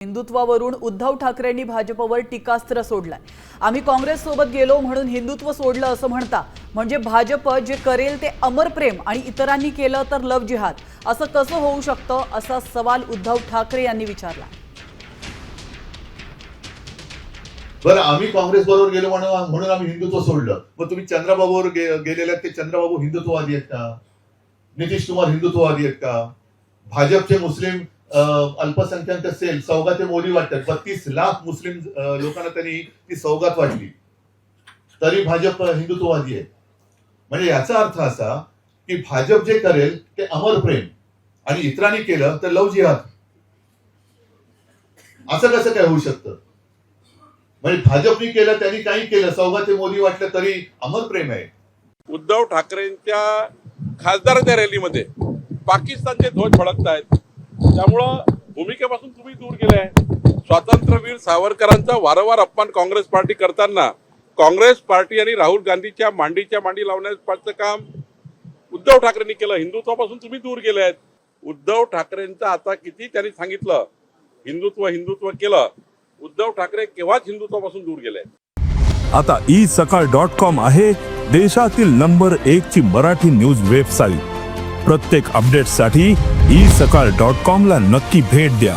हिंदुत्वावरून उद्धव ठाकरेंनी भाजपवर टीकास्त्र सोडलाय। आम्ही काँग्रेस सोबत गेलो म्हणून हिंदुत्व सोडलं असं म्हणता, म्हणजे भाजप जे करेल ते अमर प्रेम आणि इतरांनी केलं तर लव जिहाद असं कसं होऊ शकतं, असा सवाल उद्धव ठाकरे यांनी विचारला। बरं, आम्ही काँग्रेस बरोबर गेलो म्हणून आम्ही हिंदुत्व सोडलं, मग तुम्ही चंद्रबाबूवर गेलेले ते चंद्रबाबू हिंदुत्ववादी आहेत का? नितीश कुमार हिंदुत्ववादी आहेत का? भाजपचे मुस्लिम अल्पसंख्याक सेल सौगाते मोदी वाटतात, 32 लाख मुस्लिम लोकांना त्यांनी ती सौगात वाटली, तरी भाजप हिंदुत्ववादी आहे। म्हणजे याचा अर्थ असा की भाजप जे करेल ते अमर प्रेम आणि इतरांनी केलं तर लव जिहाद, असं कसं काय होऊ शकतं? म्हणजे भाजपने केलं, त्यांनी काही केलं, सौगाते मोदी वाटलं तरी अमर प्रेम आहे। उद्धव ठाकरेंच्या खासदाराच्या रॅलीमध्ये पाकिस्तानचे ध्वज फडकत आहेत, त्यामुळं भूमिकेपासून तुम्ही दूर गेले आहे। स्वातंत्र्यवीर सावरकरांचा वारंवार अपमान काँग्रेस पार्टी करताना काँग्रेस पार्टी आणि राहुल गांधीच्या मांडीच्या मांडी लावण्याचं काम उद्धव ठाकरेंनी केलं। हिंदुत्वापासून तुम्ही दूर गेले आहेत। उद्धव ठाकरेंचं आता किती त्यांनी सांगितलं हिंदुत्व हिंदुत्व केलं, उद्धव ठाकरे केव्हाच हिंदुत्वापासून दूर गेले। आता isakal.com आहे देशातील नंबर 1 ची मराठी न्यूज वेबसाईट। प्रत्येक अपडेटसाठी isakal.com ला नक्की भेट द्या।